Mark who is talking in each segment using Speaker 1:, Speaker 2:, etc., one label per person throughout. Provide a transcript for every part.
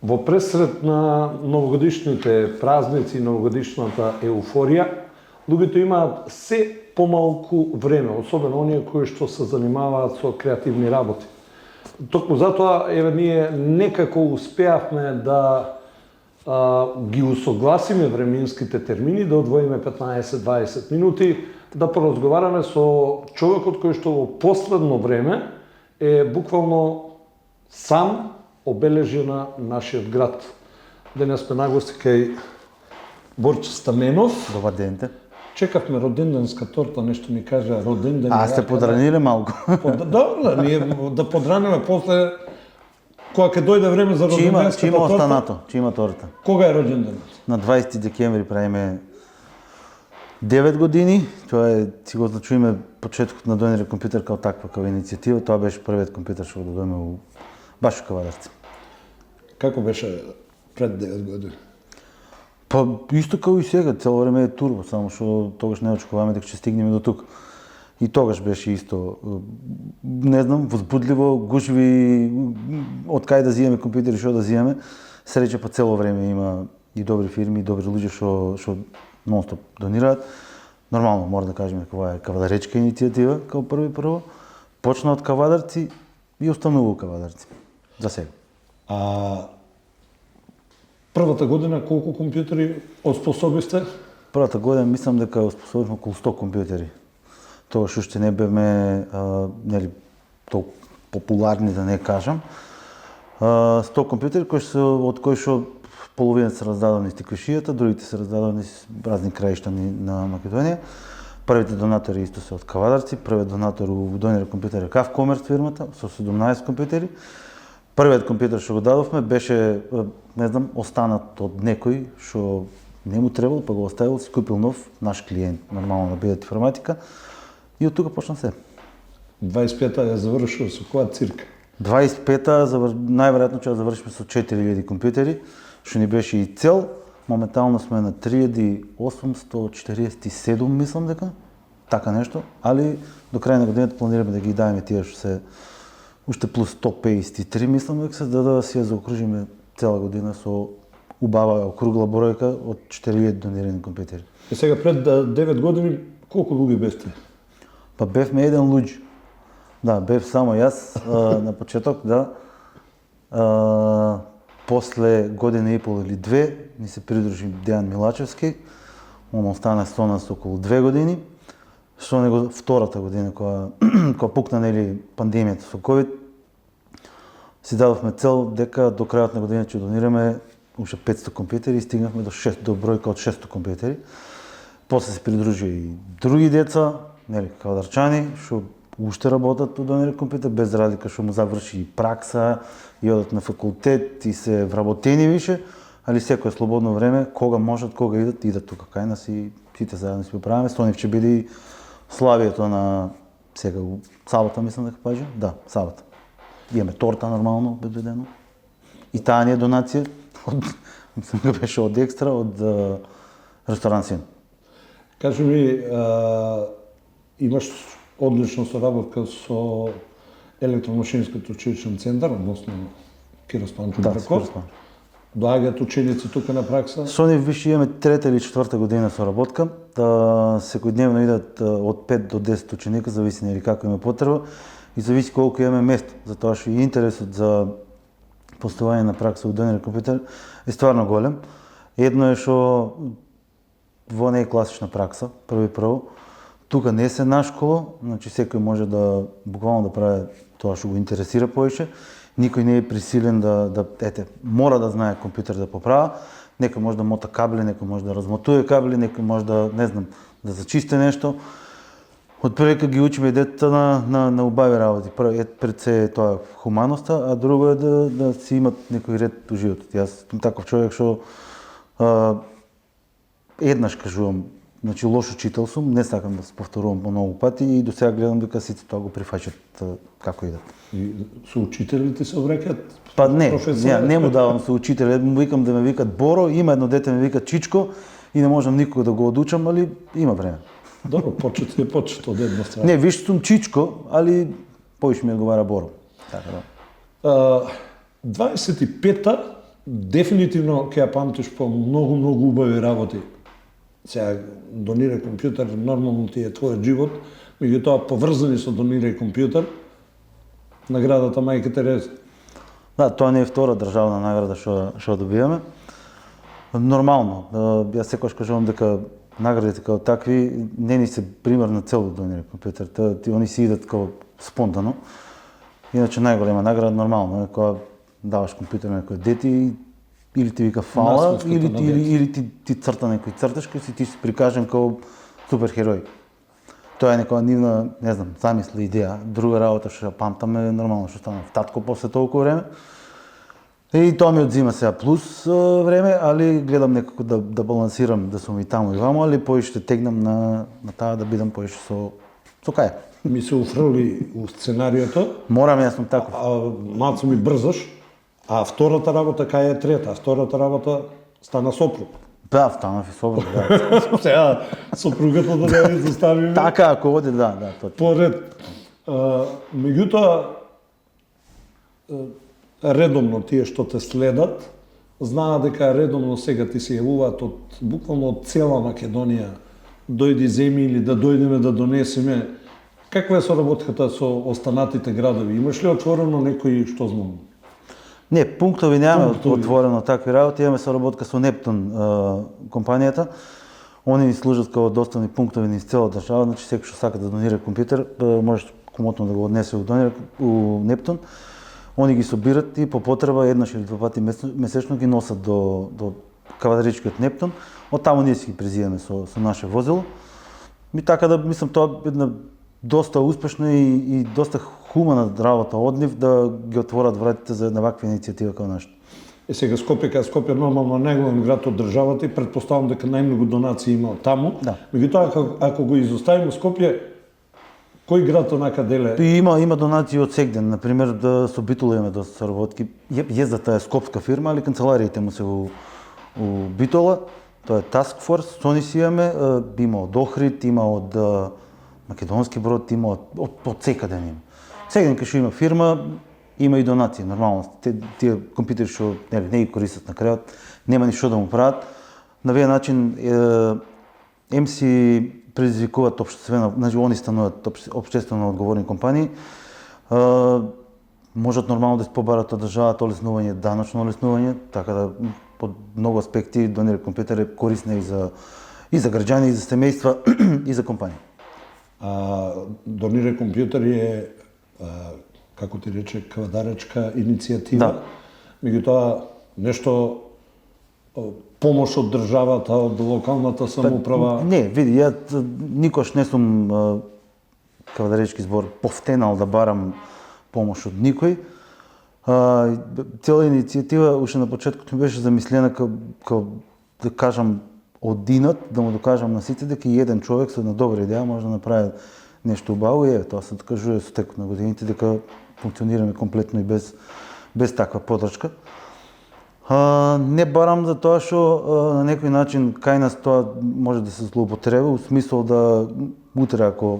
Speaker 1: Во пресред на новогодишните празници и новогодишната еуфорија, луѓето имаат се помалку време, особено оние кои што се занимаваат со креативни работи. Токму затоа, еве, ние некако успеавме да ги усогласиме временските термини, да одвоиме 15-20 минути, да поразговараме со човекот кој што во последно време е буквално сам обележи на нашиот град. Денес сме нагости кај Борче Стаменов.
Speaker 2: Добар ден.
Speaker 1: Чекавме роденденска торта, нешто ми кажа роденден.
Speaker 2: Сте подраниле малку.
Speaker 1: Добро, ние да подранеме после кога ќе дојде време за роденденската
Speaker 2: торта. Има останато, има торта.
Speaker 1: Кога е роденденот?
Speaker 2: На 20 декември правиме 9 години. Тоа е, си го означуваме почетокот на Дојнер компјутер као таква, као иницијатива. Тоа беше првиот компјутер што го дојме баш у Кавадарци.
Speaker 1: Како беше пред 9 години?
Speaker 2: Па исто како и сега, цело време е турбо, само што тогаш не очекуваме дека ќе стигнеме до тук. И тогаш беше исто, не знам, возбудливо, гушви, од кај да зиеме компјутери, што да зиеме. Среќа па цело време има и добри фирми, и добри луѓе што нон-стоп донираат. Нормално, мора да кажеме кога е Кавадаречка иницијатива, као прво. Почна од Кавадарци и останува Кавадарци. За сега.
Speaker 1: Првата година колку компјутери оспособивте?
Speaker 2: Првата година мислам дека оспособивме околу 100 компјутери. Тогаш уште не бевме толку популарни, да не кажам. 100 компјутери од кои што половина се раздадени из Теквишијата, другите се раздадени из разни краишта на Македонија. Првите донатори исто се од Кавадарци, првиот донатор у Дојнер компјутер е Кав Комерц фирмата со 17 компјутери. Првиот компјутер што го дадовме беше, не знам, останат од некој што не му требало, па го оставил, си купил нов, наш клиент, нормално на Бидет информатика. И од тука почна се.
Speaker 1: 25-та ја завршува со која цирка?
Speaker 2: 25-та најверојатно ќе завршиме со 4000 компјутери, што ни беше и цел. Моментално сме на 3847, мислам дека, така нешто, али до крај на годината планираме да ги даваме тие што се уште плюс 153, мислам дека се, да си ја заокружиме цела година со убава округла бројка од 4000 донирани компјутери.
Speaker 1: И сега пред 9 години колку луѓе бевте?
Speaker 2: Па бевме еден луѓ. Да, бев само јас на почеток, да. После година и пол или две ни се придружи Дејан Милачевски. Он остана со нас околу 2 години. Што него втората година кога пукна пандемијата со ковид, си дадовме цел дека до крајот на година ќе донираме уште 500 компјутери и стигнавме до бројка од 600 компјутери. После се придружи и други деца, кавадарчани, што уште работат у Дојнер компјутер, без разлика што му заврши и пракса, и одат на факултет, и се вработени више, али секое слободно време, кога можат, кога идат тука кај нас и сите заедно си поправиме. Со нив ќе биде славието на сега сабота, мислам дека паѓа. Да, сабота. Имаме торта нормално, предвидено. И таа ни е донација, мислам дека беше од екстра, од ресторан Син.
Speaker 1: Кажи ми, имаш одлична соработка со електромашинскиот училишен центар, односно Кирос Панчо Браков. Доаѓаат ученици тука на пракса?
Speaker 2: Со нив више имаме трета или четврта година соработка. Секојдневно идат од 5 до 10 ученика, зависи нели како има потреба и зависи колку имаме место. Затоа што и интересот за постојање на пракса во Дојнер компјутер е стварно голем. Едно е што во не е класична пракса, прво. Тука не се на школа, значи секој може да буквално да прави тоа што го интересира повеќе. Никој не е присилен мора да знае компјутер да поправа. Некој може да мота кабели, некој може да размотува кабели, некој може да, не знам, да зачисти нешто. Од првека ги учиме детeta на убави работи. Пред се е тоа хуманоста, а друго е да си имат некој ред у животот. Јас сум таков човек што еднаш кажувам, значи лош учител сум, не сакам да се повторувам по многу пати и до сега гледам дека сите тоа го прифаќаат како идат.
Speaker 1: И со учителите се обраќаат?
Speaker 2: Па не му давам со учители, му викам да ме викат Боро, има едно дете ме вика Чичко и не можам никога да го одучам, али има време.
Speaker 1: Добро, почет од една страна.
Speaker 2: Не, виш сум Чичко, али поиш ми одговара Боро. Така да.
Speaker 1: 25-та дефинитивно ќе ја памтиш по многу убави работи. Сега, донирај компјутер, нормално ти е твојот живот, меѓутоа поврзани со донирај компјутер, наградата Мајка Тереза.
Speaker 2: Да, тоа не е втора државна награда што добиваме. Нормално, јас секогаш кажувам дека наградите како такви не ни се пример на цел донирај компјутер, они си идат како спонтано. Иначе најголема награда нормално е кога даваш компјутер на некој дете или ти вика фала, или ти црта некој црташ, си ти се прикажен како суперхерој. Тоа е некоја нивна, не знам, замисла, идеја. Друга работа што ја памтам е нормално што стана в татко после толку време. И тоа ми одзима сега плюс време, али гледам некако да балансирам, да сум и таму и вамо, али поише тегнам на таа да бидам поише со кај.
Speaker 1: Ми се уфрли у сценариото.
Speaker 2: Морам, јас сум таков.
Speaker 1: Малку ми брзаш, а втората работа кај е трета? Втората работа стана сопруг.
Speaker 2: Да, станав и сопруг, да.
Speaker 1: Сега, сопругата да не изоставиме.
Speaker 2: Така, ако оди, да, точно.
Speaker 1: Поред. Меѓутоа, редовно тие што те следат, знаат дека редовно сега ти се јавуваат буквално од цела Македонија, дојди земи или да дојдеме да донесеме. Каква е соработката со останатите градови? Имаш ли отворено некои, што знам?
Speaker 2: Не, пунктови немаме отворено такви работи, имаме соработка со Нептун компанијата. Они ни служат како доставни пунктови низ цела држава, значи секој што сака да донира компјутер, може комотно да го однесе у Нептун. Они ги собират и по потреба еднаш или два пати месечно ги носат до кавадаричкиот Нептун. Од таму ние си ги президеме со наше возило. И така да мислам тоа една доста успешна и доста хумана работа од нив да ги отворат вратите за една ваква иницијатива како нашата.
Speaker 1: Сега Скопје нормално најголем град од државата и претпоставам дека најмногу донации има таму.
Speaker 2: Да.
Speaker 1: Меѓутоа ако го изоставиме Скопје, кој град онака деле?
Speaker 2: Има донации од сегден, например да со Битола имаме доста соработки. Јездата е скопска фирма, али канцелариите му се у Битола. Тоа е Task Force, со ни си имаме, има од Охрид, има од Македонски Брод, има од секаде има. Сегден кај што има фирма, има и донации, нормално. Тие компјутери што не ги користат на крајот, нема ни што да му прават. На овој начин си предизвикуваат општествено, значи они стануваат општествено одговорни компании. Можат нормално да испобарат од државата олеснување, даночно олеснување, така да под многу аспекти донирај компјутер е корисна и за граѓани, и за семејства, и за компании.
Speaker 1: Донирај компјутер е, како ти рече, квадаречка иницијатива.
Speaker 2: Да.
Speaker 1: Меѓутоа, нешто помош од државата, од локалната самоуправа?
Speaker 2: Не, види, ја никош не сум квадаречки збор повтенал да барам помош од никој. Цела иницијатива уште на почетокот ми беше замислена како да кажам одинат, да му докажам на сите дека и еден човек со една добра идеја може да направи нешто убаво и тоа се докажува со текот на годините дека функционираме комплетно и без таква подршка. Не барам за тоа што на некој начин кај нас тоа може да се злоупотреба, у смисол да утре ако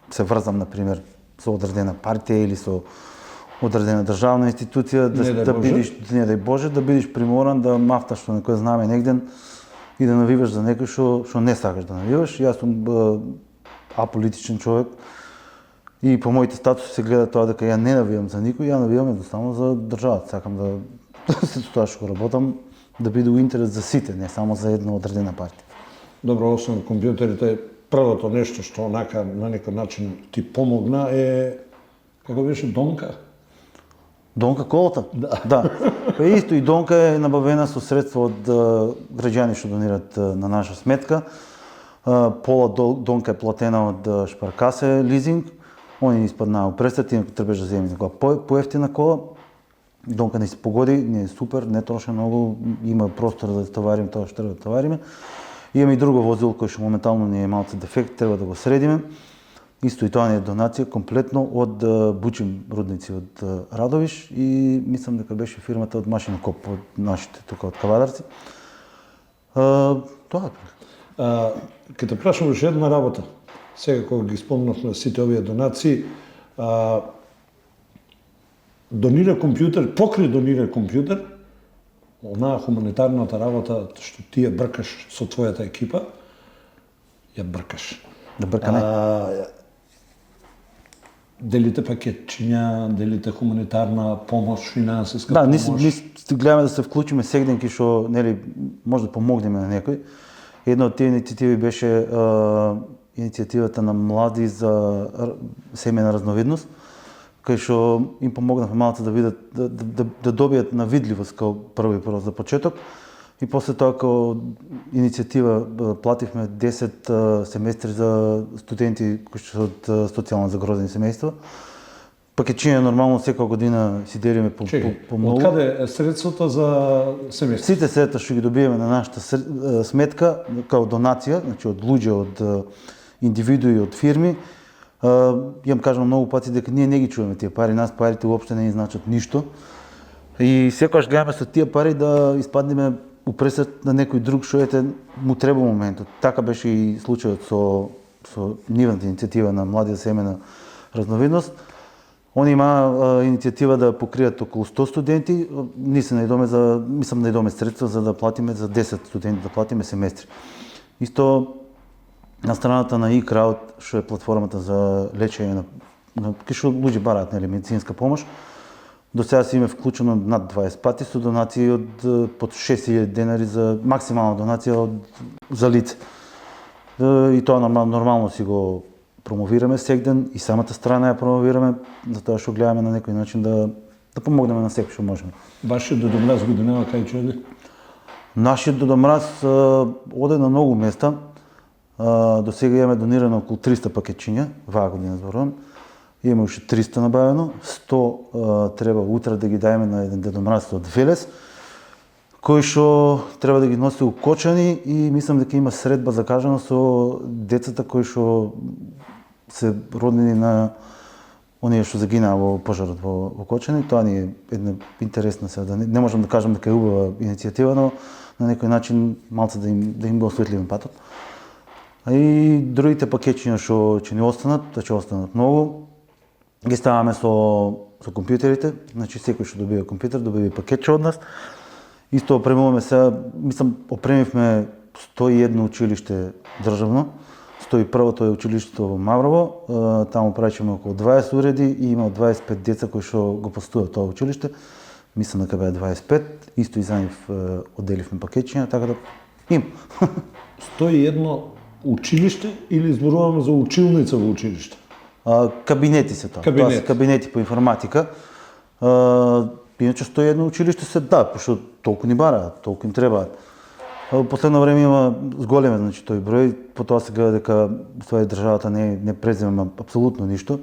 Speaker 2: се врзам, например, со одредена партија или со одредена државна институција, да бидеш, не дај Боже, да бидеш приморан да мафташ со некој знаме негден и да навиваш за некој што не сакаш да навиваш. Јас сум аполитичен човек и по моите статуси се гледа тоа дека ја не навивам за никој, ја навивам едноставно за државата. Сакам да се тоа што работам да биде у интерес за сите, не само за една одредена партија.
Speaker 1: Добро, освен компјутерите, првото нешто што онака на некој начин ти помогна е, како беше, Донка?
Speaker 2: Донка колата? Да. Исто и Донка е набавена со средства од граѓани што донират на наша сметка. Пола Донка е платена од Шпаркасе лизинг. Они ни испаднаа у пресет, инаку требаш да земе некоја поевтина кола. Донка не се погоди, не е супер, не троше многу, има простор да товарим тоа што треба да товариме. Имаме и друго возило кој што моментално ни е малце дефект, треба да го средиме. Исто и тоа не е донација комплетно од Бучим рудници од Радовиш и мислам дека беше фирмата од Машинокоп, од нашите тука од Кавадарци. Тоа е.
Speaker 1: Ке те прашам уште една работа. Сега кога ги спомнавме сите овие донации, Донирај компјутер, покри Донирај компјутер, онаа хуманитарната работа што ти ја бркаш со твојата екипа, ја бркаш.
Speaker 2: Да бркаме.
Speaker 1: Делите пакетчиња, делите хуманитарна помош, финансиска
Speaker 2: Да,
Speaker 1: помош.
Speaker 2: ние гледаме да се вклучиме сегденки што нели може да помогнеме на некој. Една од тие иницијативи беше иницијативата на млади за семејна разновидност, кај што им помогнавме малку да видат да добијат на видливост као прво за почеток. И после тоа као иницијатива плативме 10 семестри за студенти кои што се од социјално загрозени семејства. Пакетчиња нормално секоја година си делиме по многу.
Speaker 1: Од каде е средството за семејство?
Speaker 2: Сите средства што ги добиваме на нашата сметка као донација, значи од луѓе, од индивидуи, од фирми, јам кажам многу пати дека ние не ги чуваме тие пари, нас парите уопште не ни значат ништо. И секогаш гледаме со тие пари да испаднеме упресет на некој друг што му треба моментот. Така беше и случајот со нивната иницијатива на млади за семејна разновидност. Они има иницијатива да покријат околу 100 студенти, најдоме средства за да платиме за 10 студенти, да платиме семестри. Исто на страната на eCrowd, што е платформата за лечење на кај што луѓе бараат медицинска помош. До сега си име вклучено над 20 пати со донации од под 6000 денари за максимална донација за лице. И тоа нормално си го промовираме сегден и самата страна ја промовираме, затоа што гледаме на некој начин да помогнеме на секој што можеме.
Speaker 1: Вашиот Дедо Мраз годинава кај ќе оди?
Speaker 2: Нашиот Дедо Мраз оде на многу места. До сега имаме донирано околу 300 пакетчиња, ваа година зборувам. Имаме уште 300 набавено, 100 треба утре да ги дајме на еден Дедо Мраз од Велес, кој што треба да ги носи укочани и мислам дека има средба закажана со децата кои што се роднини на оние што загинаа во пожарот во Кочани. Тоа ни е една интересна сега, не можам да кажам дека е убава иницијатива, но на некој начин малце да им го осветливаме патот. И другите пакетчиња што ќе ни останат, ќе останат многу. Ги ставаме со компјутерите, значи секој што добива компјутер, добива пакетче од нас. Исто опремуваме сега, мислам, опремивме 101 училиште државно, 101-то е училиштето во Маврово, таму правиме околу 20 уреди и има 25 деца кои што го постуваат тоа училиште. Мислам дека беа 25, исто и за нив одделивме пакетчиња, така да им.
Speaker 1: 101 училиште или зборуваме за училница во училиште?
Speaker 2: Кабинети се тоа. Тоа се кабинети по информатика. Иначе 101 училиште се пошто толку ни бараат, толку им требаат. Последно време има зголеме, значи тој број, потоа се гледа дека ствари државата не презема апсолутно ништо.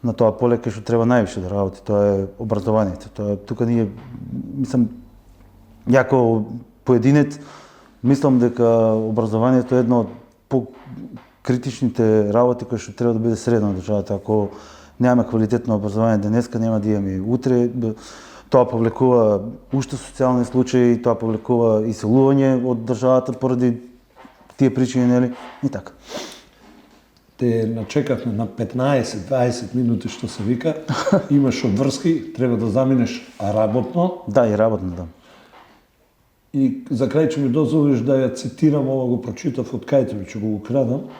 Speaker 2: На тоа поле кај што треба највише да работи, тоа е образованието. Тука ние, мислам, јако поединец, мислам дека образованието е едно од критичните работи кои што треба да биде средно на државата. Ако немаме квалитетно образование денеска, нема да имаме и утре. Тоа повлекува уште социјални случаи, тоа повлекува иселување од државата поради тие причини, нели? И така.
Speaker 1: Те начекавме на 15-20 минути што се вика, имаш обврски, треба да заминеш работно.
Speaker 2: Да, и работно, да.
Speaker 1: И за крај ќе ми дозволиш да ја цитирам, ова го прочитав од Кајтовиќ, го крадам,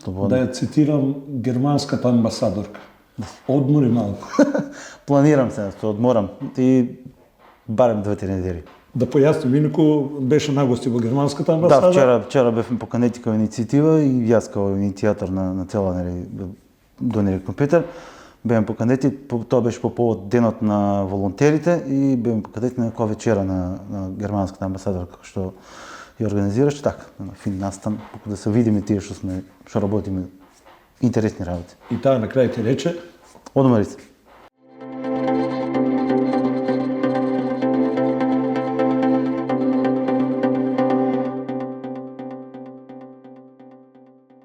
Speaker 1: да ја цитирам германската амбасадорка. Одмори малку.
Speaker 2: Планирам се, да одморам и барем 2-3 недели.
Speaker 1: Да појасним, инаку беше нагости во германската амбасада.
Speaker 2: Да, вчера бевме поканети као иницијатива и јас као иницијатор на цела, нели, донери компјутер. Бевме поканети, тоа беше по повод денот на волонтерите и бевме поканети на некоја вечера на германската амбасада како што ја организираше, така, на фин настан, да се видиме тие што работиме интересни работи.
Speaker 1: И таа на крај ти рече:
Speaker 2: одмори се.